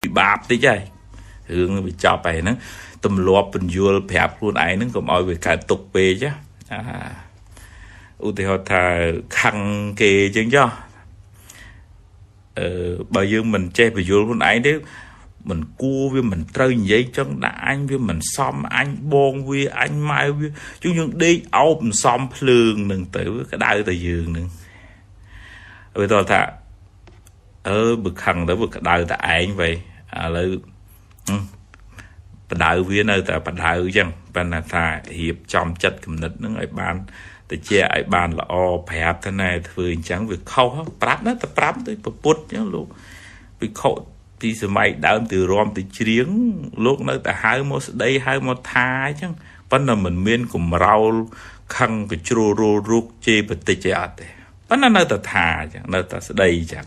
bạp tí chứ hướng bị cho bài nó tùm lọp bình dùa phép luôn ấy nó cũng oi về cả tục về chứ ưu tiên họ thà khăn kề chứ cho bây giờ mình che về dùa luôn ấy đấy mình cua với mình trơi giấy chân đã anh với mình xóm anh bon với anh mai với chúng những đi áo mình xóm lường đừng tự cái đai từ giường đừng bây giờ thà bực hằng tới bực đai tại anh vậy lợi đợi với nơi ta đợi chăng ban là thà hiệp trong chất cầm nịch nó người ban để che ai ban là phép thế này thường chẳng việc khâu prap nó ta prap tới bút nhá luôn vì khâu thì sự mày đỡ từ rom từ chiếng lúc nó ta hai một đây hai một thai chăng ban là mình miên cùng rau khăn cái chua rô rút chê bật tê chê ạt ban là nơi ta thà chẳng nơi ta sẽ đây chẳng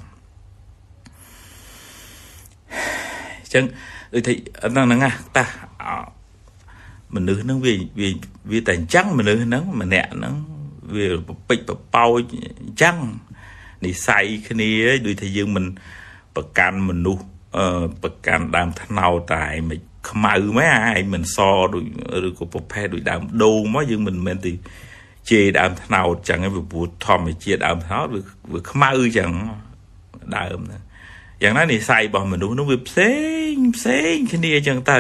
chẳng thì năng nga ta mình nữ nó vì tài trắng mình nữ nó mà nè nó vì bịch bao trắng thì say cái này đôi thì dương mình bậc can mình nu bậc can đam thằng nào tại mình không ai mấy ai mình so đôi của bậc phe đôi đam đâu mới dương mình thì chê đam thằng nào chẳng cái việc buộc thòm mà chê đam thằng nào việc không ai chẳng đam nữaอย่างนั้นนี่ใส่บอกมันดูน้องวิบเซ็งแค่นี้จังเตอ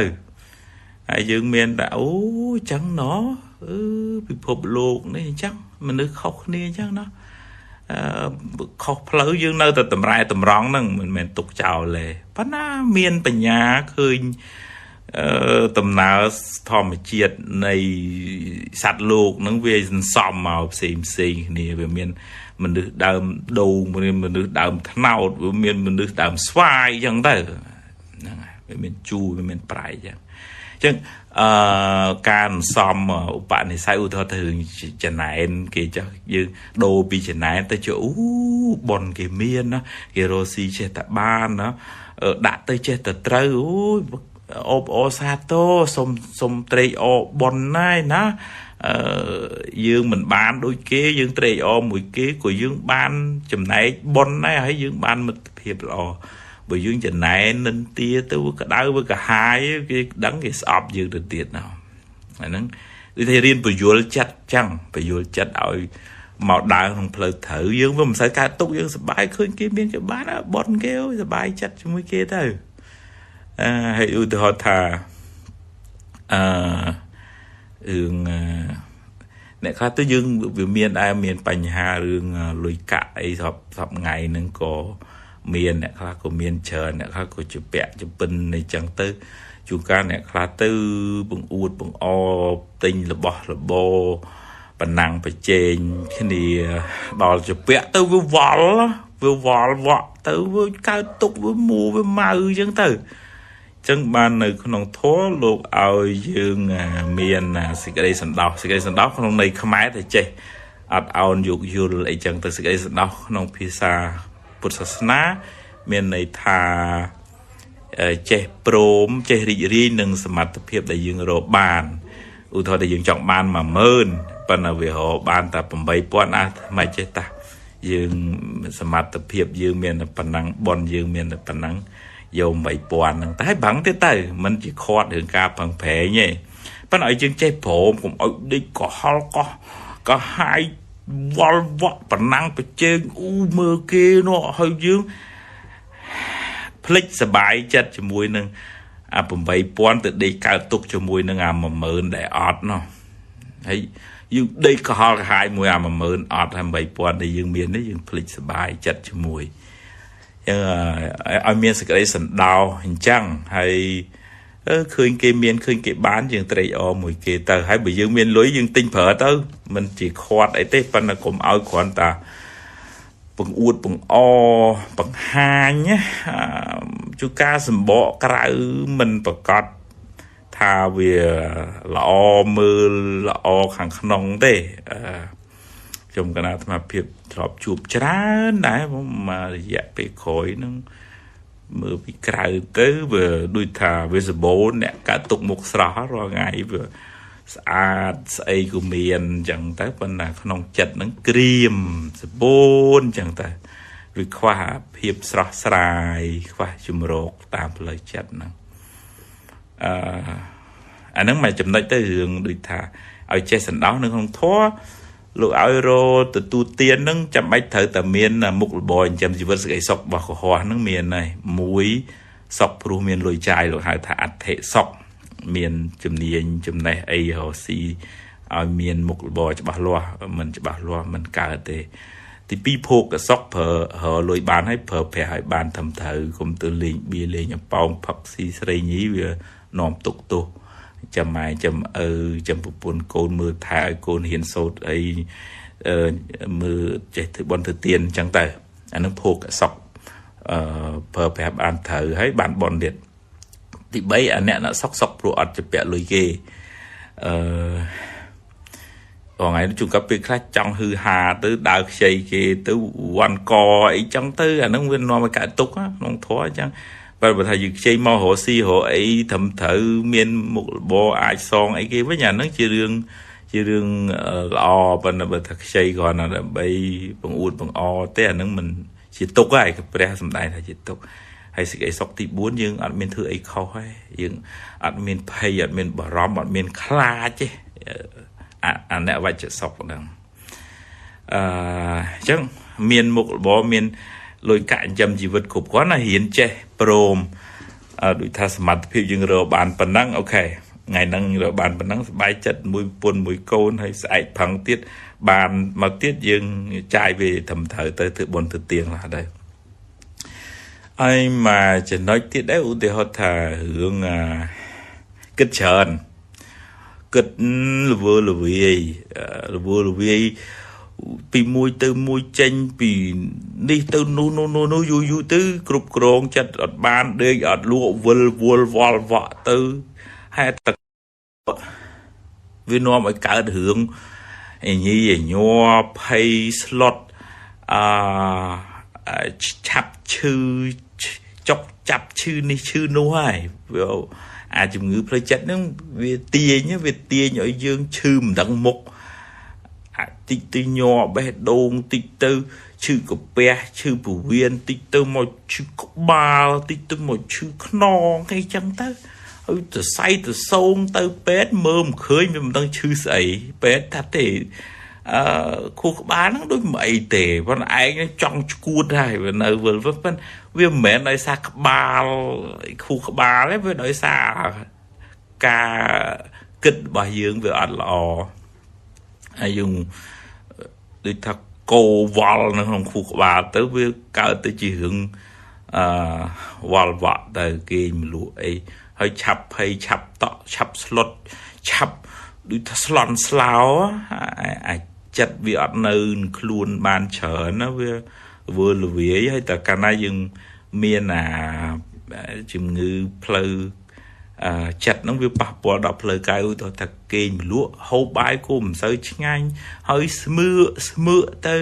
ไอ้ยังเมียนแต่โอ้จังเนาะไปพบโลกนี่จังมันนึกเขาเนี่ยจังเนาะเขาเพลอยังเนอแต่ตำไรตำร้องนั่งมันตกเจ้าเลยเพราะน่าเมียนปัญญาเคยตำนาทอมเจียดในสัตว์โลกนั่งเวรซ้อมมาเซ็งนี่แบบเมียนmình được đàm đầu mình được đàm thao mình được đàm xoay chẳng tới mình chu mình prai chẳng can xóm bạn này sai u thọ thường chân này kì cho như đồ bị chân này tới chỗ bòn cái miên nó cái rosi che tạ ban nó đã tới che tạ trâu ô sa tô sôm trei ô bòn này nó dương mình ban đôi kế dương trề mùi kế của dương ban chùm này bon này hay dương ban một hiệp lò bởi dương chùm này nên tia tới với cả đau với cả hai cái đắng cái sọp dương được tiền nào nó thì riêng bởi vô chặt chăng bởi vô chặt ở màu đào không phơi thử dương với mình sai ca túc dương sẽ bài khơi kia miếng cái bán á bon kêu sẽ bài chặt cho mấy kia thôi hay ưu từ họ thà nè khác tới dương vì miền ai miền Pành Hà rừng lùi cãi sập ngày nâng có miền nè khác có miền chờ nè khác có chụp bẹ chụp pin này chẳng tới chúng ta nè khác tới bằng uột bằng o tinh là bò bằng năng phải chèn cái này đòi chụp bẹ tới với vỏ tới với cao tục với mù với màu chẳng tới chân ban này con thố luộc ao dương miền xịt cái sần đau con này không ai thì chơi ao dục dù lại chẳng từ xịt cái sần đau con pizza bột sá miền này thà chơi prom chơi ri nâng smart phiệp đại dương rồi bàn u thôi đại dương chọn ban mà mơn ban là về họ ban ta bầm bay pon mà chơi ta dương smart phiệp dương miền là phần năng bon dương miền là phần năng dầu mấy bọn năng tái bắn thế tay mình chỉ khoát đường ca bằng phế nhỉ bác nói chương chơi phổ cũng ở đây có hai vol vọt bản năng phải trên mơ kia nó hơi dương click bài chất cho mùi nâng bằng mấy bọn từ đây cao tục cho mùi nâng mà mơn để ọt nó thấy dương đây có hai mùi mà mơn ọt hay mấy bọn đây dương miền đấy dương click bài chất cho mùi ở miền sẽ cái sần đào hình trăng hay khơi cái miền khơi cái bán dương tây mùi kia tờ hay bị dương miền lối dương tinh phở tới mình chỉ khoát ấy tết phần là cũng áo khoản ta bằng uột bằng bằng hai nhé chú ca sầm bọ cái mình bật cọt thà về lọ mưa lọ khang nong thế trong cái nào mà phiền thọp chụp chán đấy mà dẹp bị khói nó mưa bị cày tới vừa đuôi thà về giờ bố nè cả tục một xó rồi ngày vừa say của miền chẳng tới bên là non chật nó cream bôn chẳng tới ឬខ្វះភាពស្រស់ស្រាយខ្វះជំរកតាមផ្លូវចិត្តហ្នឹងអាហ្នឹងមកចំណុចទៅរឿងដូចថាឲ្យចេះសន្តោសនៅក្នុងធម៌លោកឲ្យរទទួលទានហ្នឹងចាំបាច់ត្រូវតែមានមុខរបរចិញ្ចឹមជីវិតសេចក្តីសុខរបស់កុហកហ្នឹងមានហើយមួយសុខព្រោះមានលុយចាយលោកហៅថាអត្ថិសុខមានជំនាញចំណេះអីរស់ស៊ីឲ្យមានមុខរបរច្បាស់លាស់មិនច្បាស់លាស់មិនកើតទេទីពីរភោគសុខប្រើលុយបានហើយប្រើប្រាស់ឲ្យបានត្រឹមត្រូវកុំទៅលេងបៀលេងអប៉ោងផឹកស៊ីស្រីញីវានាំទុកទោសចាំម៉ែចាំចាំប្រពន្ធកូនមើលថែឲ្យកូនហ៊ានសូត្រអីមើលចេះធ្វើបន់ធ្វើទានអញ្ចឹងទៅអានឹងភោគសុខប្រើប្រាស់បានត្រូវហើយបានបន់ទៀតទី3អាអ្នកសុខព្រោះអត់ជាពាក់លុយគេថ្ងៃនេះជួនកាលពេលខ្លះចង់ហឺហាទៅដើរខ្ចីគេទៅវ៉ាន់កអីចឹងទៅអាហ្នឹងវានាំឲ្យកើតទុកក្នុងធម៌អញ្ចឹងបើថាយើងខ្ចីមករកស៊ីរកអីត្រឹមត្រូវមានមុខរបរអាចសងអីគេវិញអាហ្នឹងជារឿងល្អប៉ុន្តែបើថាខ្ចីគ្រាន់តែដើម្បីបង្អួតបង្អទេអាហ្នឹងមិនជាទុកហើយព្រះសម្ដែងថាជាទុកហើយសេចក្តីសុខទី4យើងអត់មានធ្វើអីខុសហើយយើងអត់មានភ័យអត់មានបារម្ភអត់មានខ្លាចទេអាអ្នកវច្ចសុខហ្នឹងអញ្ចឹងមានមុខរបរមានលុយកាក់ចិញ្ចឹមជីវិតគ្រប់គ្រាន់ណាហ៊ានចេះព្រមដូចថាសមត្ថភាពយើងរកបានប៉ុណ្ណឹងអូខេថ្ងៃហ្នឹងរកបានប៉ុណ្ណឹងសប្បាយចិត្តមួយប្រពន្ធមួយកូនហើយស្អែកផឹងទៀតបានមកទៀតយើងចាយវាត្រឹមត្រូវទៅធ្វើបុណ្យទៅទៀងឡាដែរហើយមកចំណុចទៀតដែរឧទាហរណ៍ថារឿងគិតច្រើនគិតលវើលវាយពីមួយទៅមួយចេញពីនេះទៅនោះយូរទៅគ្រប់គ្រងចិត្តអត់បានដេកអត់លក់វិលវល់វល់វក់ទៅហេតុតែវានាំឲ្យកើតរឿងអញញ័រភ័យស្លុតឆាប់ឈឺចុកចាប់ឈឺនេះឈឺនោះហើយវាអាជំងឺផ្លូវចិត្តហ្នឹងវាទាញឲ្យយើងឈឺមិនដឹងមុខតិចទៅញ័របេះដូងតិចទៅឈឺកាពះឈឺពោះវៀនតិចទៅមកឈឺក្បាលតិចទៅមកឈឺខ្នងអីចឹងទៅហើយទៅសៃទៅសោងទៅពេទ្យមើលមិនឃើញវាមិនដឹងឈឺស្អីពេទ្យថាទេខួរក្បាលហ្នឹងដូចមិនអីទេប៉ុន្តែឯងចង់ឈួតហើយវានៅវិលប៉ុន្តែវាមិនមែនដោយសារក្បាលខួរក្បាលទេវាដោយសារការគិតរបស់យើងវាអត់ល្អហើយយើងដូចថាកោវល់នៅក្នុងខួរក្បាលទៅវាកើតទៅជារឿងវល់វក់ទៅគេមលក់អីហើយឆាប់ភ័យឆាប់តក់ឆាប់ស្លុតឆាប់ដូចថាស្លន់ស្លោអាចចិត្តវាអត់នៅខ្លួនបានច្រើនណាវាវើលវាយហើយតែកាលណាយើងមានជំងឺផ្លូវចិត្តហ្នឹងវាប៉ះពាល់ដល់ផ្លូវកាយឧទាហរណ៍ថាគេងមលក់ហូបបាយគោមិនសូវឆ្ងាញ់ហើយស្មើទៅ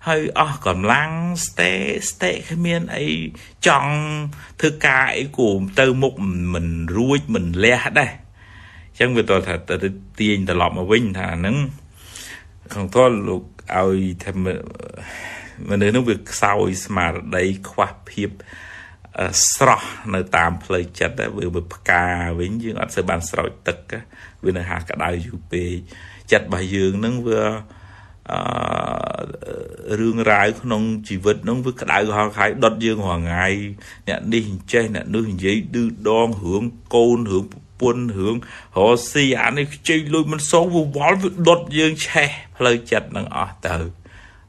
ហើយអស់កម្លាំងស្ទែគ្មានអីចង់ធ្វើការអីគោទៅមុខមិនរួចមិនលះដែរអញ្ចឹងវាតើថាទៅទាញត្រឡប់មកវិញថាហ្នឹងក្នុងតលោកឲ្យថាមនុស្សនោះវាខ្សោយស្មារតីខ្វះភាពស្រស់នៅតាមផ្លូវចិត្តវាផ្កាវិញយើងអត់សូវបានស្រោចទឹកវានៅហាក្តៅយូរពេកចិត្តរបស់យើងនឹងវារឿងរ៉ាវក្នុងជីវិតហ្នឹងវាក្តៅហល់ខាយដុតយើងរាល់ថ្ងៃអ្នកនេះអញ្ចេះអ្នកនោះនិយាយឌឺដងរឿងកូនរឿងប្រពន្ធរឿងរស់ស៊ីអានេះខ្ចីលុយមិនសងវាវល់វាដុតយើងឆេះផ្លូវចិត្តហ្នឹងអស់ទៅ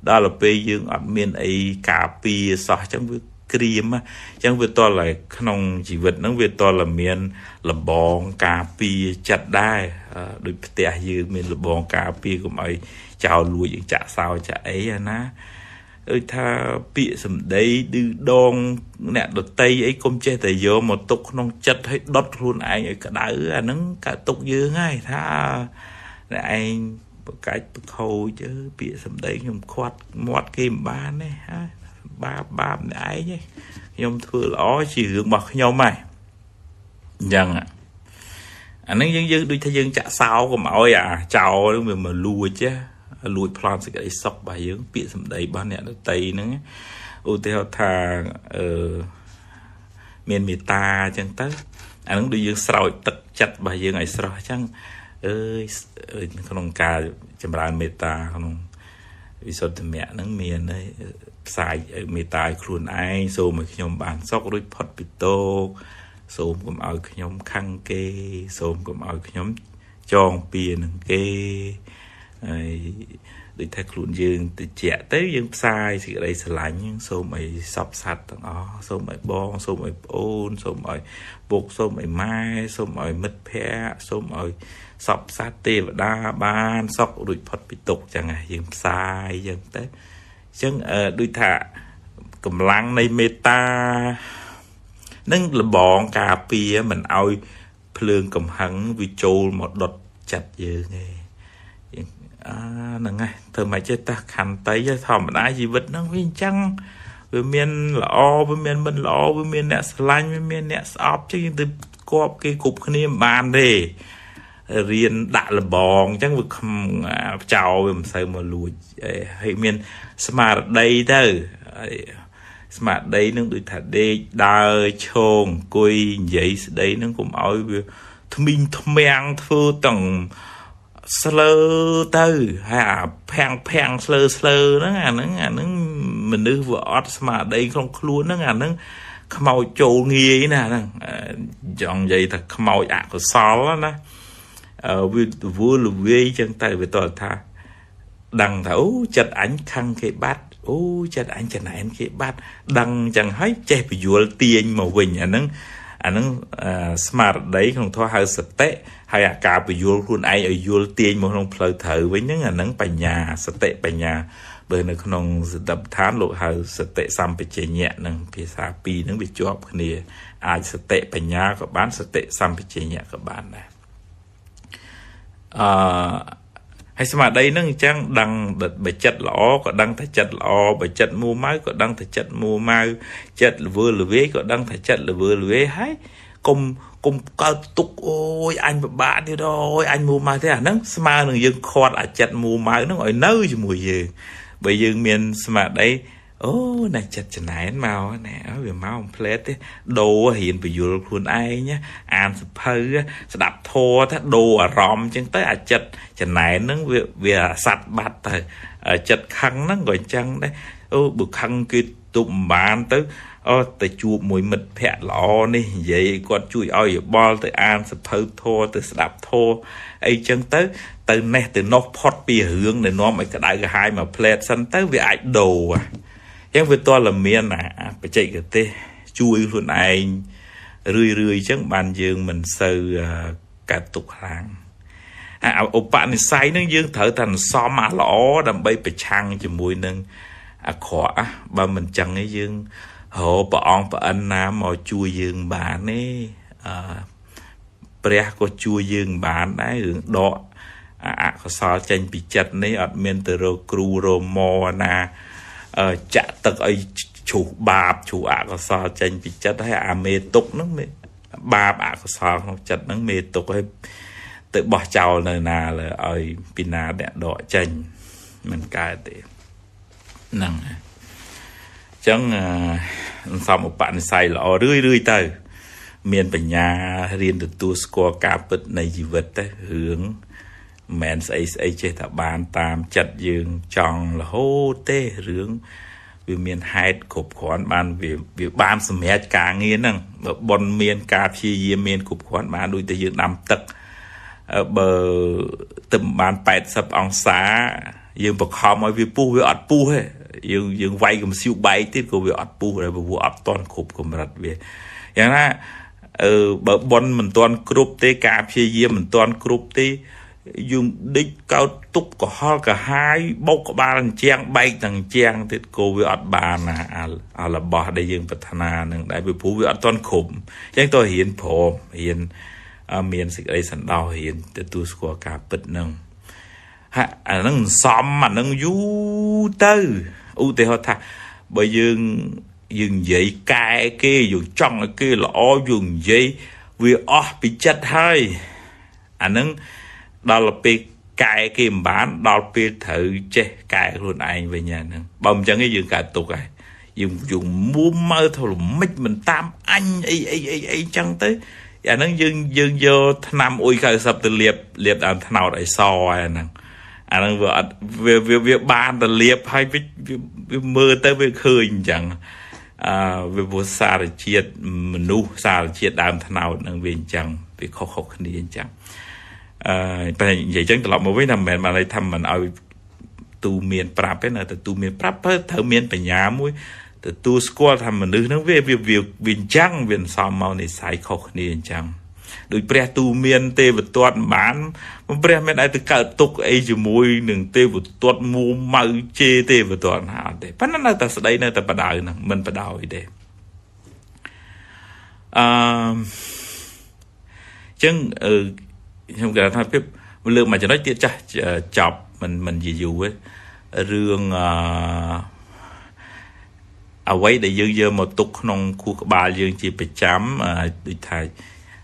ដល់ពេលយើងអត់មានអីការពារសោះអញ្ចឹងវាក្រៀមអញ្ចឹងវាតលតែក្នុងជីវិតហ្នឹងវាតលតែមានលបងការពារចិត្តដែរដូចផ្ទះយើងមានលបងការពារកុំឲ្យចោលលួចចាក់សោចាក់អីណាដូចថាពាក្យសម្ដីឌឺដងអ្នកដតីអីកុំចេះតែយកមកទុកក្នុងចិត្តឲ្យដុតខ្លួនឯងឲ្យក្តៅអាហ្នឹងកើតទុកយើងហើយថាតែឯងបកាច់បខូចពាក្យសម្ដីខ្ញុំខាត់មាត់គេមិនបានទេហើយបាបអ្នកឯងខ្ញុំធ្វើល្អជារឿងរបស់ខ្ញុំហើយអញ្ចឹងអាហ្នឹងយើងដូចថាយើងចាក់សោកុំឲ្យចោលវាមកលួចប្លន់សេចក្តីសុខរបស់យើងពាក្យសម្ដីរបស់អ្នកដតីហ្នឹងឧ ឧទាហរណ៍ថាមានមេត្តាអញ្ចឹងទៅអានឹងដូចយើងស្រោចទឹកចិត្តរបស់យើងឲ្យស្រស់អញ្ចឹងក្នុងការចម្រើនមេត្តាក្នុងវិសុទ្ធមគ្គហ្នឹងមានផ្សាយមេត្តាឲ្យខ្លួនឯងសូមឲ្យខ្ញុំបានសុខរួចផុតពីទោសសូមកុំឲ្យខ្ញុំខឹងគេសូមកុំឲ្យខ្ញុំចងពៀនឹងគេហើយដូចថាខ្លួនយើងតិចទៅយើងផ្សាយសេចក្តីស្រឡាញ់សូមឲ្យសពសត្វទាំងអស់សូមឲ្យបងសូមឲ្យប្អូនសូមឲ្យពុកសូមឲ្យម៉ែសូមឲ្យមិត្តភ័ក្តិសូមឲ្យសពសត្វទេវតាបានសុខរួចផុតពីទុក្ខចឹងយើងផ្សាយចឹងទៅអញ្ចឹងដូចថាកម្លាំងនៃមេត្តានឹងលបងការពារមិនឲ្យភ្លើងកំហឹងវាចូលមកដុតចិត្តយើងឯងហ្នឹងហើយធ្វើមិនចេះតាខន្តីធម្មតាជីវិតហ្នឹងវាអញ្ចឹងវាមានល្អវាមានមិនល្អវាមានអ្នកស្រឡាញ់វាមានអ្នកស្អប់ចឹងយើងទៅគប់គេគ្រប់គ្នាមិនបានទេរៀនដាក់លបងអញ្ចឹងវាចោលវាមិនសូវមកលួចហើយមានស្មារតីទៅស្មារតីនឹងដូចថាដេកដើរឈោងអង្គុយនិយាយស្ដីនឹងកុំឲ្យវាថ្មីងថ្មាំងធ្វើទាំងស្លើទៅហើយផាំងស្លើហ្នឹងអាហ្នឹងមនុស្សវាអត់ស្មារតីក្នុងខ្លួនហ្នឹងអាហ្នឹងខ្មោចចូលងាយណាហ្នឹងចង់និយាយថាខ្មោចអកុសលណាវាលវាយចឹងទៅវាតើថាដឹងថាអូចិត្តអញខឹងគេបាត់អូចិត្តអញចំណែនគេបាត់ដឹងចឹងហើយចេះពយល់ទាញមកវិញអាហ្នឹងស្មារតីក្នុងធម៌ហៅសតិហើយអាការពយល់ខ្លួនឯងឲ្យយល់ទាញមកក្នុងផ្លូវត្រូវវិញហ្នឹងអាហ្នឹងបញ្ញាសតិបញ្ញាបើនៅក្នុងសតិប្បដ្ឋានលោកហៅសតិសម្បជញ្ញៈនឹងភាសាពីរហ្នឹងវាជាប់គ្នាអាចសតិបញ្ញាក៏បានសតិសម្បជញ្ញៈក៏បានដែរហើយស្មារតីហ្នឹងអញ្ចឹងដឹងបើចិត្តល្អក៏ដឹងថាចិត្តល្អបើចិត្តមួម៉ៅក៏ដឹងថាចិត្តមួម៉ៅចិត្តល្វើល្វាយក៏ដឹងថាចិត្តល្វើល្វាយហើយកុំកើតទុកអូយអញពិបាកទៀតអូយអញមួម៉ៅទេអាហ្នឹងស្មើនឹងយើងខាត់អាចិត្តមួម៉ៅហ្នឹងឲ្យនៅជាមួយយើងបើយើងមានស្មារតីអូណាចិត្តចំណែនមកណាវាមកអំផ្លែតទេដូររៀនពយល់ខ្លួនឯងអានសភៅស្ដាប់ធម៌ថាដូរអារម្មណ៍អញ្ចឹងទៅអាចិត្តចំណែនហ្នឹងវាសัตว์បាត់ទៅចិត្តខឹងហ្នឹងក៏អញ្ចឹងដែរអូបើខឹងគេទប់មិនបានទៅទៅជួបមួយមិត្តភ័ក្តិល្អនេះនិយាយគាត់ជួយឲ្យយោបល់ទៅអានសភៅធម៌ទៅស្ដាប់ធម៌អីចឹងទៅនេះទៅនោះផុតពីរឿងដែលនាំឲ្យក្តៅក្រហាយមកផ្លែតសិនទៅវាអាចដូរចឹងវាតលមានបច្ចេកទេសជួយខ្លួនឯងរឿយចឹងបានយើងមិនសូវកាត់ទុកខ្លាំងឧបនិស្ស័យនឹងយើងត្រូវតែសមអាល្អដើម្បីប្រឆាំងជាមួយនឹងអាក្រក់បើមិនចឹងទេយើងរកព្រះអង្គប្រអិនណាមកជួយយើងបានទេព្រះក៏ជួយយើងបានដែររឿងដកអកុសលចេញពីចិត្តនេះអត់មានទៅរកគ្រូរមណាចាក់ទឹកឲ្យឈូសបាបឈូសអកុសលចេញពីចិត្តហើយអាមេទុកហ្នឹងបាបអកុសលក្នុងចិត្តហ្នឹងមេទុកឲ្យទៅបោះចោលនៅណាលើឲ្យពីណាអ្នកដកចេញមិនកើតទេហ្នឹងអញ្ចឹងសំឧបនិស្ស័យល្អរឿយទៅមានបញ្ញារៀនទទួលស្គាល់ការពិតនៃជីវិតទៅរឿងមិនស្អីចេះតែបានតាមចិត្តយើងចង់រហូតទេរឿងវាមានហេតុគ្រប់គ្រាន់បានវាបានសម្រេចការងារហ្នឹងបើប៉ុនមានការព្យាយាមមានគ្រប់គ្រាន់បានដូចតែយើងដាំទឹកបើទឹកបាន80អង្សាយើងបង្ខំឲ្យវាពុះវាអត់ពុះទេយើងវាយកំសៀវបែកទៀតក៏វាអត់ពុះដែរព្រោះអត់តន់គ្រប់កម្រិតវាយ៉ាងណាបើប៉ុនមិនតន់គ្រប់ទេការព្យាយាមមិនតន់គ្រប់ទេយើងដេកកោតទុកកុហលកាហាយបោកក្បាលអញ្ចាំងបែកទាំងអញ្ចាំងទៀតក៏វាអត់បានអារបស់ដែលយើងប្រាថ្នានឹងដែរពីព្រោះវាអត់ទាន់គ្រប់អញ្ចឹងតើរៀនព្រមរៀនមានសេចក្តីសន្តោសរៀនទទួលស្គាល់ការពិតនឹងអាហ្នឹងសំអាហ្នឹងយូរទៅឧទាហរណ៍ថាបើយើងនិយាយកែគេយើងចង់ឲ្យគេល្អយើងនិយាយវាអស់ពីចិត្តហើយអាហ្នឹងដល់ពេលកែគេមិនបានដល់ពេលត្រូវចេះកែខ្លួនឯងវិញហ្នឹងបើមិនចឹងទេយើងកើតទុកហើយ dùng mua mơ thôi mít mình tam anh ấy chẳng tới nó dương vô năm ui khởi sập từ liệp đàn nào đại so nè nó việc ban từ liệp hay việc mưa tới việc khơi chẳng việc vô xa để chiết nu xa để chiết đàn nào năng viên chẳng việc khó khăn đi chẳng vậy chẳng từ lọc mà với nằm mẹ mà lại thăm mình ao tu miền prap ấy là tu miền prap thở miền phải nhà mũi tu squat thầm mình nữ nó về việc trăng việc xóm màu này sai khó khăn chẳng đôi pre tu miền tê vật toàn bán pre miền ai từ cả tục ấy chỉ mùi đừng tê vật toàn mua màu chê tê vật toàn hả để bắt nó ta sẽ đây là ta bắt đầu nè mình bắt đầu để chân không cả thay phép lượng mà cho nói tiết chọc mình gì dù ấy rương quay để dương một tục nông khu bà dương chỉ phải chấm đi thầy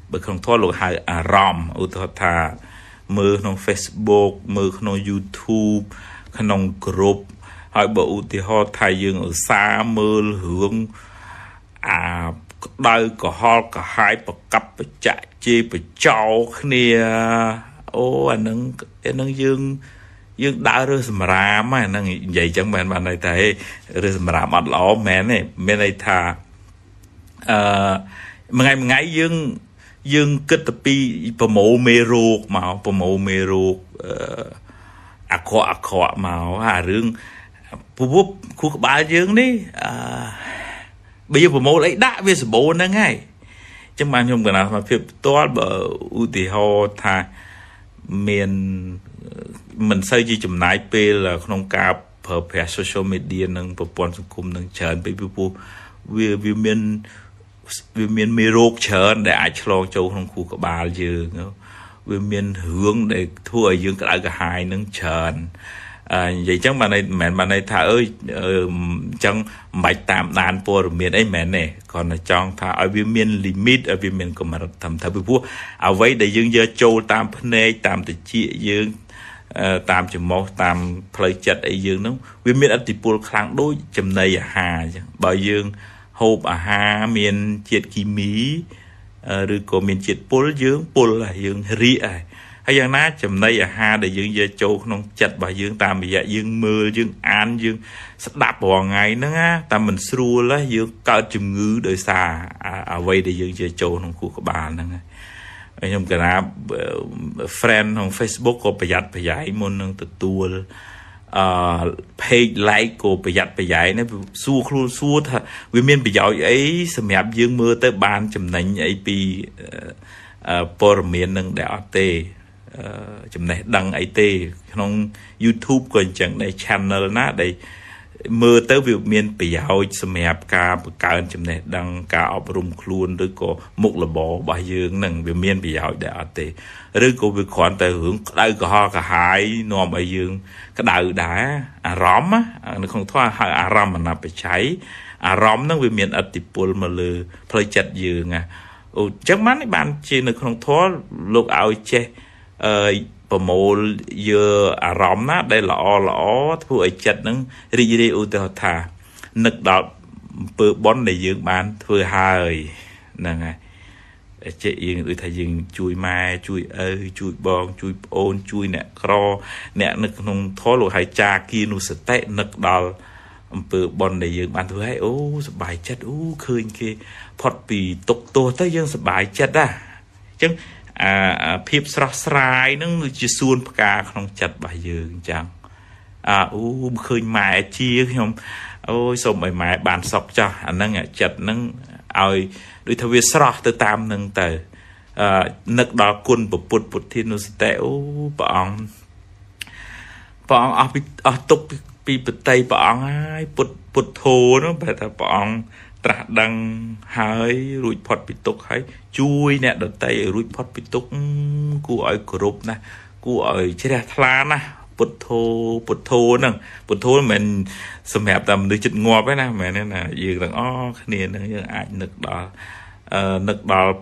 bởi không thoát lộ hai rom ưu thoát thà mưa nông Facebook mưa nông YouTube nông group hỏi bộ thì họ thầy dương ở xa mưa hướng đây có họ cả hai bậc cấp chạy chi phải trao kia ô anh nâng dương đã rồi mà mà nâng vậy chẳng bạn này thấy rồi mà mặt lỏ mẹ này bên này thà ngày dương kết tập pi promo mê ruột akọ màu rương búp khu ba dương đi bây giờ promo lấy đã về số bộ nữa ngay chẳng bạn không cần nào mà phép toán bờ ưu tỷ ho thà miền mình xây chỉ chùm nái p là không cả phở phè social media nâng bộ bọn sung cung nâng chờn bởi vì miền mê rốt chờn để ai cho châu không khu cả bà dương vì miền hướng để thua ở dương cả hai nâng chờn vậy chắc mà này thà ơi chẳng mạch tạm đàn po miền ấy mẹ này còn là trong thà ở bên miền limit ở bên miền của mà thầm thà với vua ở vậy để dương giờ châu tam phê tam tự trị dương tam chừng một tam plei chật ấy dương nó bên miền ati pol khang đôi chấm này hà bởi dương hộp hà miền triệt kim mỹ rồi có miền triệt pol là dương ri hay rằng ná chấm này ha để dương giờ châu không chặt bà dương tam bây giờ dương mưa dương an dương sắp đạp vào ngày nữa á tam mình xua lá dương cao chùm ngư đời xa vây để dương giờ châu không khu của bà nữa anh em cái nào friend không Facebook có phải dạy môn nâng từ tua page like của phải dạy nó xua thật vì miền bị dạo ấy xem hẹp dương mưa tới ban chấm nành ấy pi por miền nâng đảo tê chấm này đăng ấy tê trong YouTube còn chẳng đây channel ná đây mưa tới việc miền bị dạo xem hẹp ca chấm này đăng ca ở rung luôn rồi có một là bỏ bài dương nâng việc miền bị dạo đảo tê rồi có việc khoản tới hưởng đây có ho cả hai nòm bài dương cái đầu đã róm á nó không thoa hai róm mà nó phải cháy róm nó vì miền atipol mà lừa plei chặt dương chắc mắt bạn chỉ nó không thoa lúc áo che promo giờ róm nát đây lọ thu ở chặt nó đi u tờ thà nực đọt bự bón để dương bán vừa hai nè ngay chị yên tôi thấy dương chui mai chui chui bong chui ôn chui nè cro nè nực không thoa lộ hai cha kia nu sệt tệ nực đọt bự bón để dương bán vừa hai bài chất khơi kia phật vì tục tô tới dương bài chất à chứ phiệp sài nó chỉ xuôn cả không chặt bài dương chẳng khơi mài chia không ôi xong mày bàn sọc cho anh nâng chặt nâng ơi đối theo việc sọ từ tam nâng từ nực đó quân bột thiên nó sẽ bọn ở tục bị tây bọn ai bột thô nó phải là bọn trả đăng hai rụi phật bị tục hay chui nè đợt tay rụi phật bị tục của ở group nè của ở chế ra thla nè bột thô nè bột thô mình xâm hẹp tầm được chích ngọt ấy nè mẹ nên là dường rằng cái này nó ai nực đó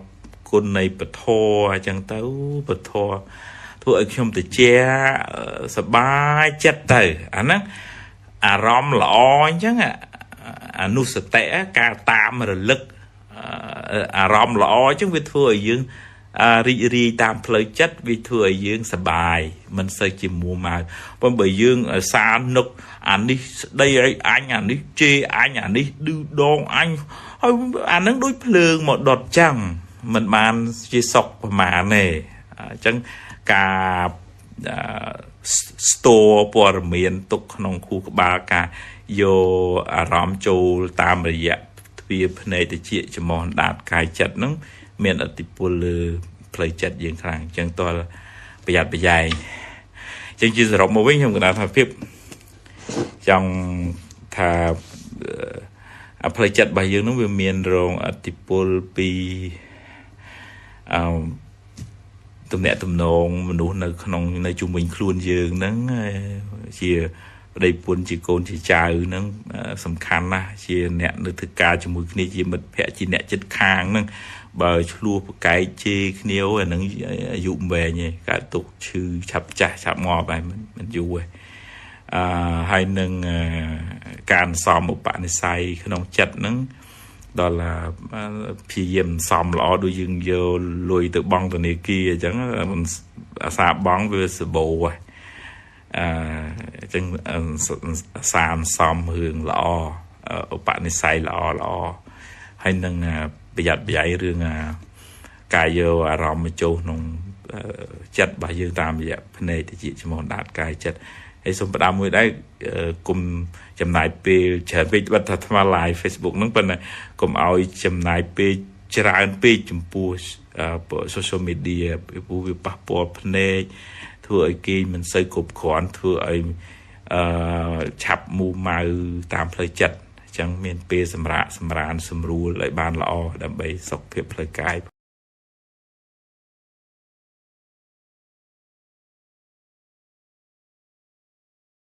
con này bột thô chẳng tấu bột thô thôi không thể che sờ ba chết từ anh á róm lọ chứ នុសតិការតាមរលឹកអារម្មណ៍ល្អចឹងវាធ្វើឲ្យយើងរីករាយតាមផ្លូវចិត្តវាធ្វើឲ្យយើងសប្បាយមិនសូវជាមួម៉ៅប៉ុន្តែបើយើងសារនឹកអានេះស្ដីឲ្យអញអានេះជេរអញអានេះឌឺដងអញហើយអានឹងដូចភ្លើងមកដុតចឹងមិនបានជាសុខប្រមាណទេអញ្ចឹងការស្ទោព័ត៌មានទុកក្នុងខួរក្បាលការយកអារម្មណ៍ចូលតាមរយៈទ្វារភ្នែកតិចចំហអណ្ដាតកាយចិត្តហ្នឹងមានឥទ្ធិពលលើផ្លូវចិត្តយើងខ្លាំងអញ្ចឹងតើប្រយ័ត្នប្រយែងអញ្ចឹងជាសរុបមកវិញខ្ញុំគិតថាភាពចង់ថាផ្លូវចិត្តរបស់យើងហ្នឹងវាមានរងឥទ្ធិពលពីទំនាក់ទំនងមនុស្សនៅក្នុងនៅជុំវិញខ្លួនយើងហ្នឹងជាប្តីប្រពន្ធជាកូនជាចៅហ្នឹងសំខាន់ណាស់ជាអ្នកនៅធ្វើការជាមួយគ្នាជាមិត្តភក្តិជាអ្នកចិត្តខាងហ្នឹងបើឆ្លោះប្រកែកជេរគ្នាអាហ្នឹងអាយុវែងឯងកើតទុកឈឺឆាប់ចាស់ឆាប់ងាប់ហើយមិនយូរឯងហើយនឹងការសំឧបនិស្ស័យក្នុងចិត្តហ្នឹងដល់ព្យាយាមសំល្អដូចយើងយកលុយទៅបង់ធនាគារអញ្ចឹងអាសាបង់វាសបោហ៎អញ្ចឹងសានសំរឿងល្អឧបនិស្ស័យល្អហើយនឹងប្រយ័ត្នប្រយែងរឿងការយកអារម្មណ៍មកចូលក្នុងចិត្តរបស់យើងតាមរយៈភ្នែកតិចចំហអណ្ដាតកាយចិត្តហើយសូមផ្ដាំមួយដែរគុំចំណាយពេលច្រើនពេកបាត់ថាថ្ម live Facebook ហ្នឹងប៉ុន្តែគុំឲ្យចំណាយពេលច្រើនពេកចំពោះsocial media ពីព្រោះវាប៉ះពាល់ភ្នែកធ្វើឲ្យគេមិនសូវគ្រប់គ្រាន់ធ្វើឲ្យឆាប់មូម៉ៅតាមផ្លូវចិត្តអញ្ចឹងមានពេលសម្រានសម្រួលឲ្យបានល្អដើម្បីសុខភាពផ្លូវកាយ